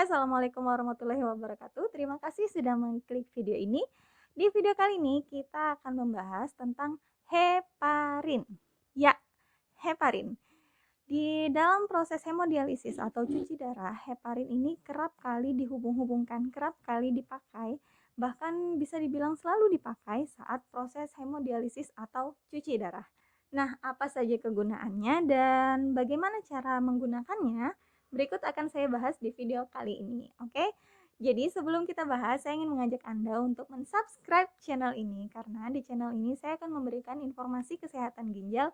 Assalamualaikum warahmatullahi wabarakatuh. Terima kasih sudah mengklik video ini. Di video kali ini kita akan membahas tentang heparin. Ya, heparin. Di dalam proses hemodialisis atau cuci darah, heparin ini kerap kali dihubung-hubungkan, kerap kali dipakai, bahkan bisa dibilang selalu dipakai saat proses hemodialisis atau cuci darah. Nah, apa saja kegunaannya dan bagaimana cara menggunakannya? Berikut akan saya bahas di video kali ini, oke? Jadi sebelum kita bahas, saya ingin mengajak Anda untuk mensubscribe channel ini karena di channel ini saya akan memberikan informasi kesehatan ginjal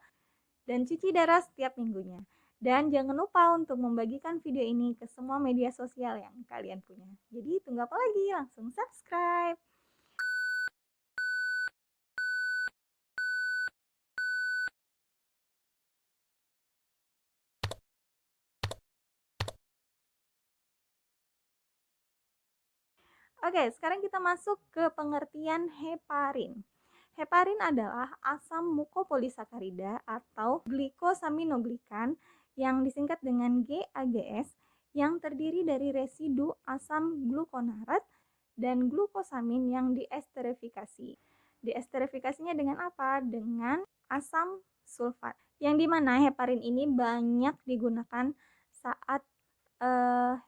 dan cuci darah setiap minggunya. Dan jangan lupa untuk membagikan video ini ke semua media sosial yang kalian punya. Jadi tunggu apa lagi? Langsung subscribe! Oke, sekarang kita masuk ke pengertian heparin. Heparin adalah asam mukopolisakarida atau glikosaminoglikan yang disingkat dengan GAGS yang terdiri dari residu asam glukonarat dan glukosamin yang diesterifikasi. Diesterifikasinya dengan apa? Dengan asam sulfat. Yang dimana heparin ini banyak digunakan saat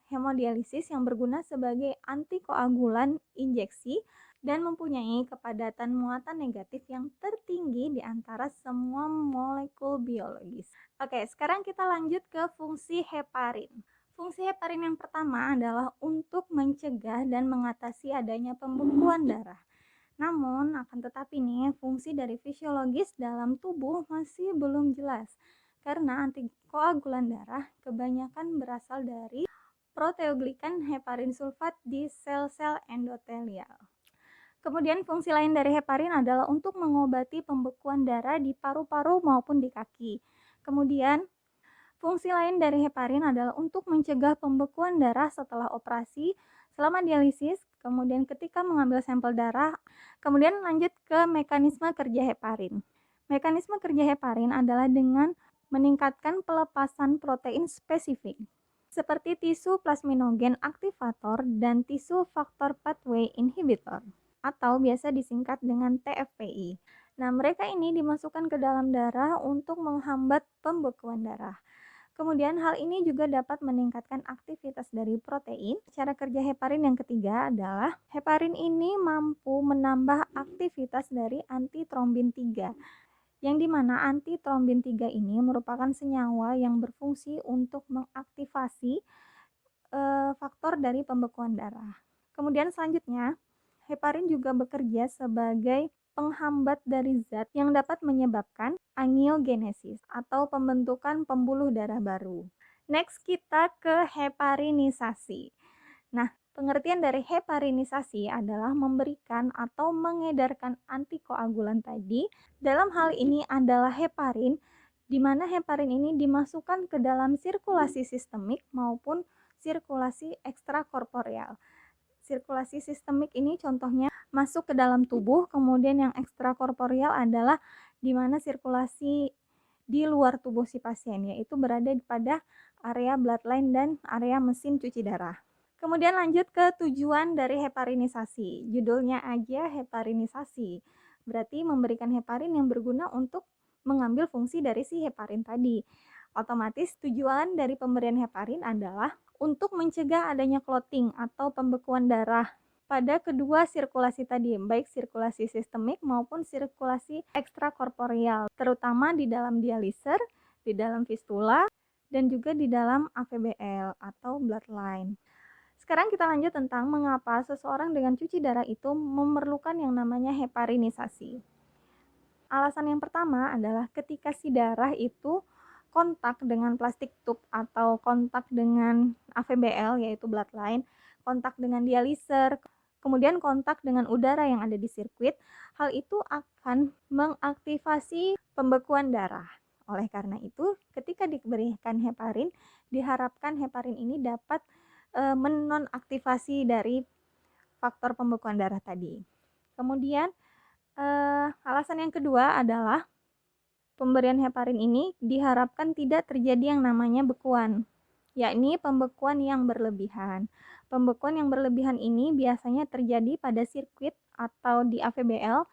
hemodialisis yang berguna sebagai antikoagulan injeksi dan mempunyai kepadatan muatan negatif yang tertinggi di antara semua molekul biologis. Oke, sekarang kita lanjut ke fungsi heparin. Fungsi heparin yang pertama adalah untuk mencegah dan mengatasi adanya pembekuan darah. Namun, akan tetapi nih, fungsi dari fisiologis dalam tubuh masih belum jelas karena antikoagulan darah kebanyakan berasal dari proteoglikan heparin sulfat di sel-sel endotelial. Kemudian fungsi lain dari heparin adalah untuk mengobati pembekuan darah di paru-paru maupun di kaki. Kemudian fungsi lain dari heparin adalah untuk mencegah pembekuan darah setelah operasi, selama dialisis, kemudian ketika mengambil sampel darah. Kemudian lanjut ke mekanisme kerja heparin. Mekanisme kerja heparin adalah dengan meningkatkan pelepasan protein spesifik seperti tisu plasminogen aktivator dan tisu faktor pathway inhibitor atau biasa disingkat dengan TFPI. Nah, mereka ini dimasukkan ke dalam darah untuk menghambat pembekuan darah. Kemudian hal ini juga dapat meningkatkan aktivitas dari protein. Cara kerja heparin yang ketiga adalah heparin ini mampu menambah aktivitas dari antitrombin 3 yang dimana antitrombin 3 ini merupakan senyawa yang berfungsi untuk mengaktifasi faktor dari pembekuan darah. Kemudian selanjutnya, heparin juga bekerja sebagai penghambat dari zat yang dapat menyebabkan angiogenesis atau pembentukan pembuluh darah baru. Next kita ke heparinisasi. Nah, pengertian dari heparinisasi adalah memberikan atau mengedarkan antikoagulan tadi. Dalam hal ini adalah heparin, di mana heparin ini dimasukkan ke dalam sirkulasi sistemik maupun sirkulasi ekstrakorporeal. Sirkulasi sistemik ini contohnya masuk ke dalam tubuh, kemudian yang ekstrakorporeal adalah di mana sirkulasi di luar tubuh si pasien, yaitu berada pada area bloodline dan area mesin cuci darah. Kemudian lanjut ke tujuan dari heparinisasi. Judulnya aja heparinisasi. Berarti memberikan heparin yang berguna untuk mengambil fungsi dari si heparin tadi. Otomatis tujuan dari pemberian heparin adalah untuk mencegah adanya clotting atau pembekuan darah pada kedua sirkulasi tadi, baik sirkulasi sistemik maupun sirkulasi ekstrakorporeal, terutama di dalam dialiser, di dalam fistula, dan juga di dalam AVBL atau bloodline. Sekarang kita lanjut tentang mengapa seseorang dengan cuci darah itu memerlukan yang namanya heparinisasi. Alasan yang pertama adalah ketika si darah itu kontak dengan plastik tube atau kontak dengan AVBL yaitu bloodline, kontak dengan dialiser, kemudian kontak dengan udara yang ada di sirkuit, hal itu akan mengaktifasi pembekuan darah. Oleh karena itu, ketika diberikan heparin, diharapkan heparin ini dapat menonaktivasi dari faktor pembekuan darah tadi. Kemudian alasan yang kedua adalah pemberian heparin ini diharapkan tidak terjadi yang namanya bekuan. yakni pembekuan yang berlebihan. Pembekuan yang berlebihan ini biasanya terjadi pada sirkuit atau di AVBL.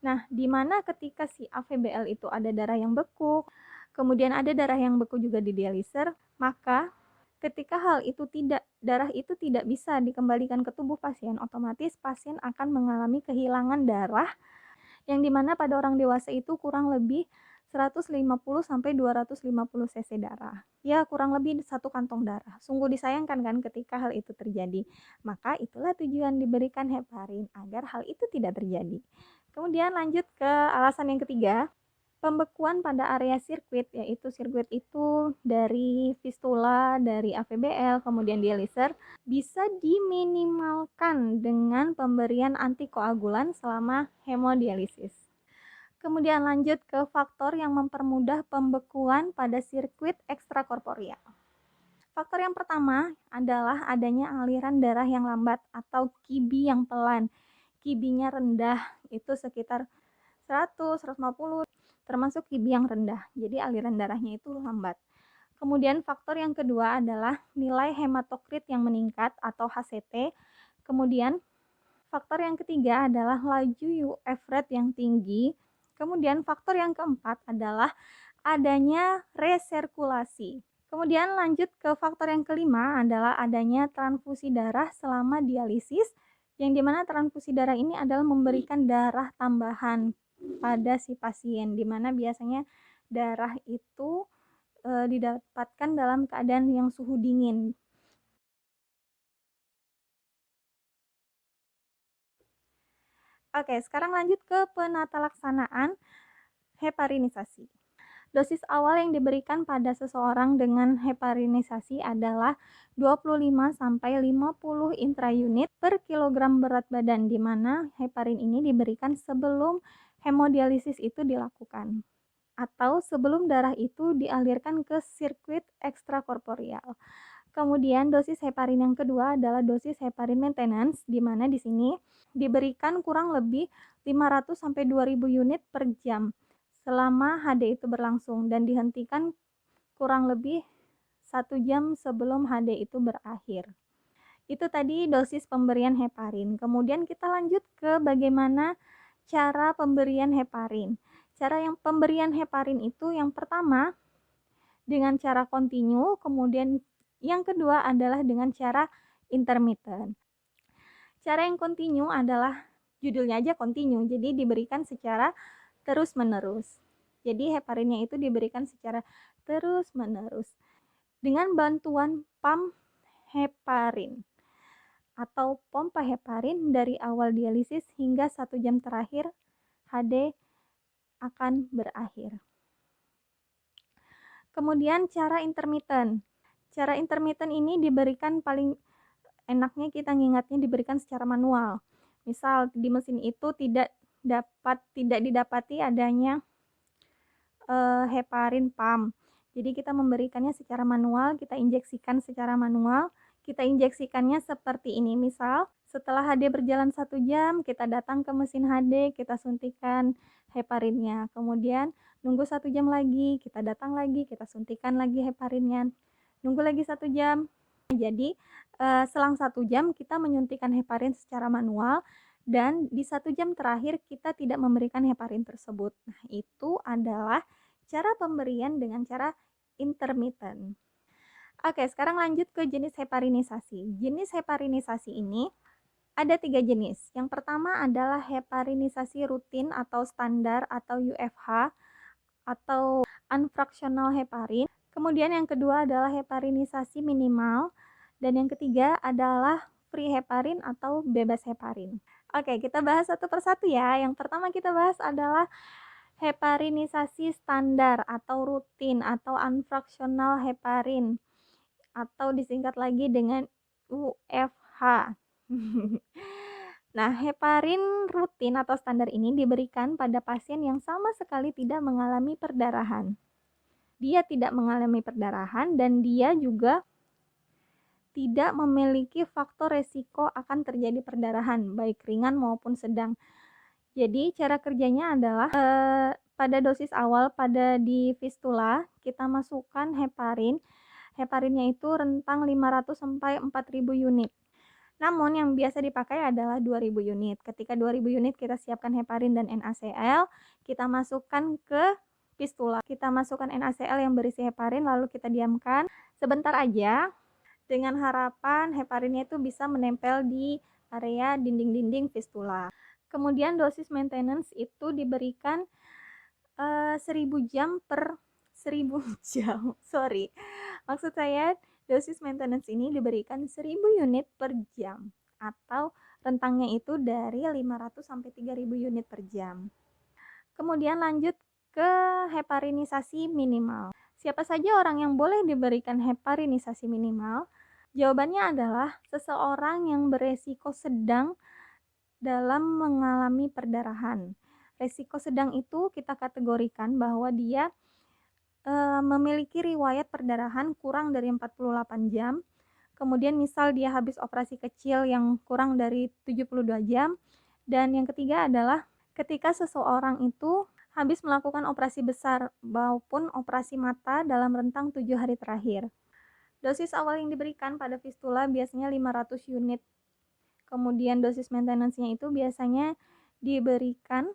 Nah, di mana ketika si AVBL itu ada darah yang beku, kemudian ada darah yang beku juga di dialiser, maka ketika darah itu tidak bisa dikembalikan ke tubuh pasien, otomatis pasien akan mengalami kehilangan darah yang dimana pada orang dewasa itu kurang lebih 150 sampai 250 cc darah. Ya, kurang lebih satu kantong darah. Sungguh disayangkan kan ketika hal itu terjadi. Maka itulah tujuan diberikan heparin agar hal itu tidak terjadi. Kemudian lanjut ke alasan yang ketiga, pembekuan pada area sirkuit, yaitu sirkuit itu dari fistula, dari AVBL, kemudian dialiser, bisa diminimalkan dengan pemberian antikoagulan selama hemodialisis. Kemudian lanjut ke faktor yang mempermudah pembekuan pada sirkuit ekstrakorporeal. Faktor yang pertama adalah adanya aliran darah yang lambat atau QB yang pelan. QB-nya rendah, itu sekitar 100, 150, termasuk QB yang rendah. Jadi aliran darahnya itu lambat. Kemudian faktor yang kedua adalah nilai hematokrit yang meningkat atau HCT. Kemudian faktor yang ketiga adalah laju UF rate yang tinggi. Kemudian faktor yang keempat adalah adanya resirkulasi. Kemudian lanjut ke faktor yang kelima adalah adanya transfusi darah selama dialisis, yang dimana transfusi darah ini adalah memberikan darah tambahan pada si pasien, dimana biasanya darah itu didapatkan dalam keadaan yang suhu dingin. Oke, sekarang lanjut ke penata laksanaan heparinisasi. Dosis awal yang diberikan pada seseorang dengan heparinisasi adalah 25 sampai 50 intraunit per kilogram berat badan, di mana heparin ini diberikan sebelum hemodialisis itu dilakukan atau sebelum darah itu dialirkan ke sirkuit ekstrakorporeal. Kemudian dosis heparin yang kedua adalah dosis heparin maintenance, di mana di sini diberikan kurang lebih 500 sampai 2000 unit per jam selama HD itu berlangsung dan dihentikan kurang lebih 1 jam sebelum HD itu berakhir. Itu tadi dosis pemberian heparin. Kemudian kita lanjut ke bagaimana cara pemberian heparin. Cara yang pemberian heparin itu yang pertama dengan cara kontinu, kemudian yang kedua adalah dengan cara intermittent. Cara yang kontinu adalah judulnya aja kontinu, jadi diberikan secara terus-menerus. Jadi heparinnya itu diberikan secara terus-menerus dengan bantuan pump heparin atau pompa heparin dari awal dialisis hingga 1 jam terakhir HD akan berakhir. Kemudian cara intermittent. Cara intermittent ini diberikan paling enaknya kita ngingatnya diberikan secara manual. Misal di mesin itu tidak didapati adanya heparin pump. Jadi kita memberikannya secara manual, kita injeksikan secara manual. Kita injeksikannya seperti ini. Misal setelah HD berjalan 1 jam, kita datang ke mesin HD, kita suntikan heparinnya. Kemudian nunggu 1 jam lagi, kita datang lagi, kita suntikan lagi heparinnya. Nunggu lagi 1 jam. Jadi selang 1 jam kita menyuntikkan heparin secara manual dan di 1 jam terakhir kita tidak memberikan heparin tersebut. Nah, itu adalah cara pemberian dengan cara intermittent. Oke, sekarang lanjut ke jenis heparinisasi. Jenis heparinisasi ini ada 3 jenis. Yang pertama adalah heparinisasi rutin atau standar atau UFH atau unfractional heparin. Kemudian yang kedua adalah heparinisasi minimal. Dan yang ketiga adalah free heparin atau bebas heparin. Oke, kita bahas satu persatu ya. Yang pertama kita bahas adalah heparinisasi standar atau rutin atau unfractional heparin atau disingkat lagi dengan UFH. Nah, heparin rutin atau standar ini diberikan pada pasien yang sama sekali tidak mengalami perdarahan. Dia tidak mengalami perdarahan dan dia juga tidak memiliki faktor resiko akan terjadi perdarahan, baik ringan maupun sedang. Jadi cara kerjanya adalah pada dosis awal di fistula kita masukkan heparin Heparinnya itu rentang 500 sampai 4.000 unit. Namun yang biasa dipakai adalah 2.000 unit. Ketika 2.000 unit kita siapkan heparin dan NaCl, kita masukkan ke fistula. Kita masukkan NaCl yang berisi heparin lalu kita diamkan sebentar aja dengan harapan heparinnya itu bisa menempel di area dinding-dinding fistula. Kemudian dosis maintenance itu diberikan 1000 jam per 1000 jam. Sorry. Maksud saya dosis maintenance ini diberikan 1000 unit per jam atau rentangnya itu dari 500 sampai 3000 unit per jam. Kemudian lanjut ke heparinisasi minimal. Siapa saja orang yang boleh diberikan heparinisasi minimal? Jawabannya adalah seseorang yang beresiko sedang dalam mengalami perdarahan. Resiko sedang itu kita kategorikan bahwa dia memiliki riwayat perdarahan kurang dari 48 jam. Kemudian misal dia habis operasi kecil yang kurang dari 72 jam. Dan yang ketiga adalah ketika seseorang itu habis melakukan operasi besar maupun operasi mata dalam rentang 7 hari terakhir. Dosis awal yang diberikan pada fistula biasanya 500 unit. Kemudian dosis maintenance-nya itu biasanya diberikan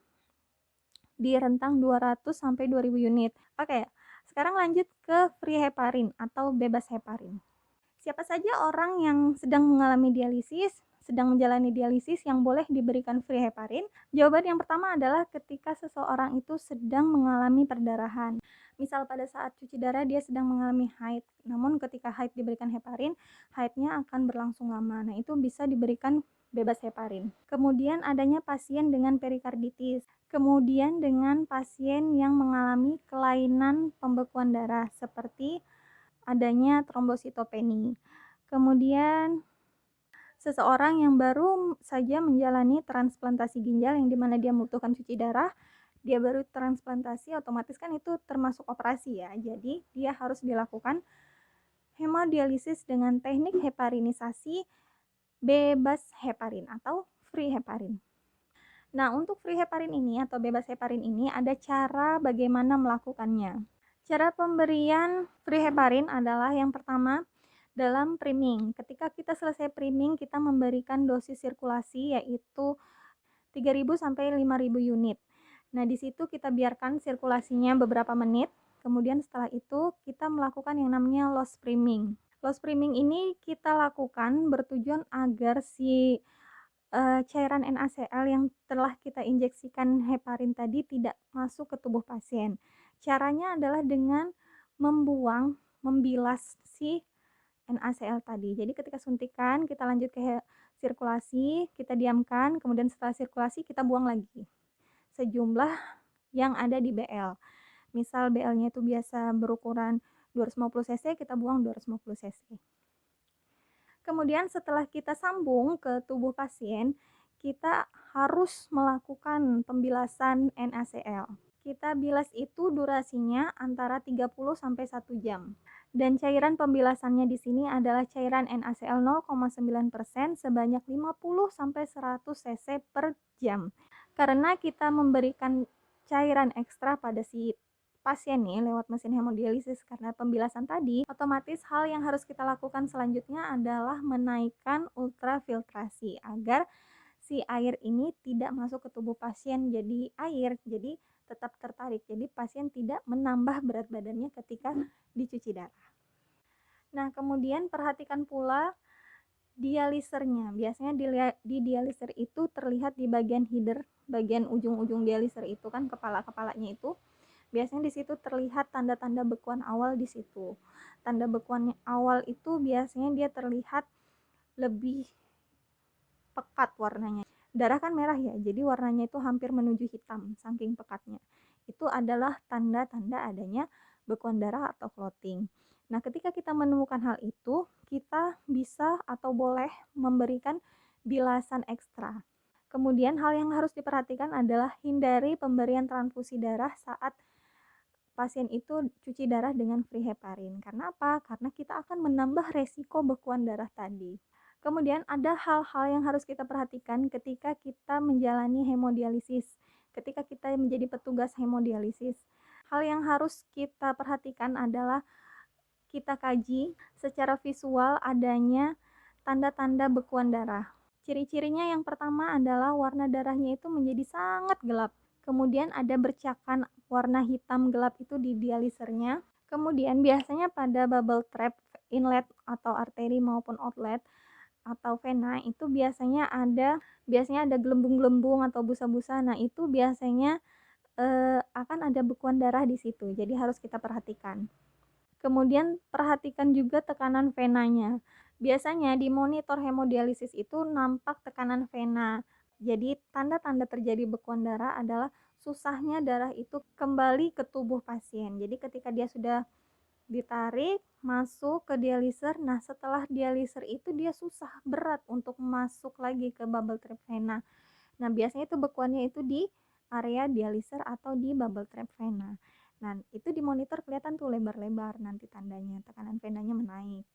di rentang 200 sampai 2000 unit. Oke, sekarang lanjut ke free heparin atau bebas heparin. Siapa saja orang yang sedang mengalami dialisis, sedang menjalani dialisis yang boleh diberikan free heparin? Jawaban yang pertama adalah ketika seseorang itu sedang mengalami perdarahan. Misal pada saat cuci darah dia sedang mengalami haid, namun ketika haid diberikan heparin, haidnya akan berlangsung lama. Nah, itu bisa diberikan bebas heparin. Kemudian adanya pasien dengan perikarditis. Kemudian dengan pasien yang mengalami kelainan pembekuan darah seperti adanya trombositopeni. Kemudian seseorang yang baru saja menjalani transplantasi ginjal yang dimana dia membutuhkan cuci darah, dia baru transplantasi, otomatis kan itu termasuk operasi ya. Jadi dia harus dilakukan hemodialisis dengan teknik heparinisasi bebas heparin atau free heparin. Nah, untuk free heparin ini atau bebas heparin ini ada cara bagaimana melakukannya. Cara pemberian free heparin adalah yang pertama dalam priming. Ketika kita selesai priming, kita memberikan dosis sirkulasi yaitu 3.000 sampai 5.000 unit. Nah, di situ kita biarkan sirkulasinya beberapa menit. Kemudian setelah itu kita melakukan yang namanya loss priming. Loss priming ini kita lakukan bertujuan agar si cairan NaCl yang telah kita injeksikan heparin tadi tidak masuk ke tubuh pasien. Caranya adalah dengan membilas si NaCl tadi. Jadi ketika suntikan kita lanjut ke sirkulasi, kita diamkan, kemudian setelah sirkulasi kita buang lagi sejumlah yang ada di BL. Misal BL-nya itu biasa berukuran 250 cc, kita buang 250 cc. Kemudian setelah kita sambung ke tubuh pasien, kita harus melakukan pembilasan NaCl. Kita bilas itu durasinya antara 30 sampai 1 jam. Dan cairan pembilasannya di sini adalah cairan NaCl 0,9% sebanyak 50 sampai 100 cc per jam. Karena kita memberikan cairan ekstra pada si pasien nih lewat mesin hemodialisis karena pembilasan tadi, otomatis hal yang harus kita lakukan selanjutnya adalah menaikkan ultrafiltrasi agar si air ini tidak masuk ke tubuh pasien jadi air, jadi tetap tertarik. Jadi pasien tidak menambah berat badannya ketika dicuci darah. Nah, kemudian perhatikan pula dialisernya. Biasanya di dialiser itu terlihat di bagian header, bagian ujung-ujung dialiser itu kan kepala-kepalanya itu. Biasanya di situ terlihat tanda-tanda bekuan awal di situ. Tanda bekuan awal itu biasanya dia terlihat lebih pekat warnanya. Darah kan merah ya, jadi warnanya itu hampir menuju hitam, saking pekatnya. Itu adalah tanda-tanda adanya bekuan darah atau clotting. Nah, ketika kita menemukan hal itu, kita bisa atau boleh memberikan bilasan ekstra. Kemudian hal yang harus diperhatikan adalah hindari pemberian transfusi darah saat pasien itu cuci darah dengan free heparin. Karena apa? Karena kita akan menambah resiko bekuan darah tadi. Kemudian ada hal-hal yang harus kita perhatikan ketika kita menjalani hemodialisis. Ketika kita menjadi petugas hemodialisis. Hal yang harus kita perhatikan adalah kita kaji secara visual adanya tanda-tanda bekuan darah. Ciri-cirinya yang pertama adalah warna darahnya itu menjadi sangat gelap. Kemudian ada bercakan warna hitam gelap itu di dialisernya. Kemudian biasanya pada bubble trap inlet atau arteri maupun outlet atau vena itu biasanya ada gelembung-gelembung atau busa-busa. Nah, itu biasanya akan ada bekuan darah di situ. Jadi harus kita perhatikan. Kemudian perhatikan juga tekanan venanya. Biasanya di monitor hemodialisis itu nampak tekanan vena. Jadi tanda-tanda terjadi bekuan darah adalah susahnya darah itu kembali ke tubuh pasien. Jadi ketika dia sudah ditarik masuk ke dialiser, nah setelah dialiser itu dia susah berat untuk masuk lagi ke bubble trap vena. Nah biasanya itu bekuannya itu di area dialiser atau di bubble trap vena. Nah itu di monitor kelihatan tuh lebar-lebar nanti tandanya, tekanan venanya menaik.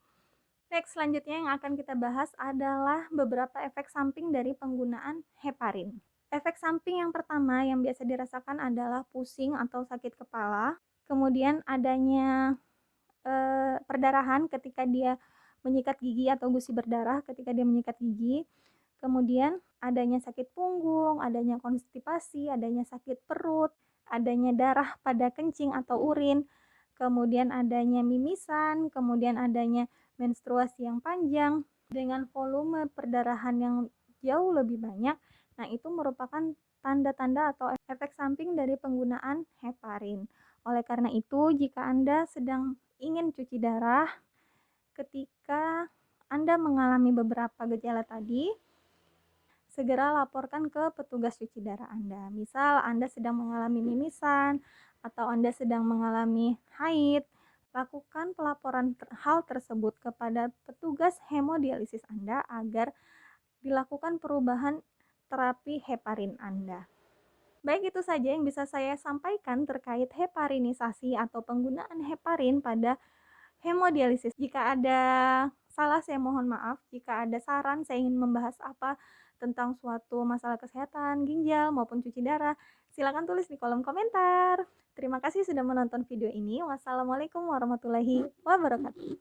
Next, selanjutnya yang akan kita bahas adalah beberapa efek samping dari penggunaan heparin. Efek samping yang pertama yang biasa dirasakan adalah pusing atau sakit kepala, kemudian adanya perdarahan ketika dia menyikat gigi atau gusi berdarah ketika dia menyikat gigi. Kemudian adanya sakit punggung, adanya konstipasi, adanya sakit perut, adanya darah pada kencing atau urin, kemudian adanya mimisan, kemudian adanya menstruasi yang panjang dengan volume perdarahan yang jauh lebih banyak. Nah, itu merupakan tanda-tanda atau efek samping dari penggunaan heparin. Oleh karena itu, jika Anda sedang ingin cuci darah, ketika Anda mengalami beberapa gejala tadi, segera laporkan ke petugas cuci darah Anda. Misal Anda sedang mengalami mimisan atau Anda sedang mengalami haid, lakukan pelaporan hal tersebut kepada petugas hemodialisis Anda agar dilakukan perubahan terapi heparin Anda. Baik, itu saja yang bisa saya sampaikan terkait heparinisasi atau penggunaan heparin pada hemodialisis. Jika ada salah, saya mohon maaf. Jika ada saran, saya ingin membahas apa tentang suatu masalah kesehatan, ginjal, maupun cuci darah, silakan tulis di kolom komentar. Terima kasih sudah menonton video ini. Wassalamualaikum warahmatullahi wabarakatuh.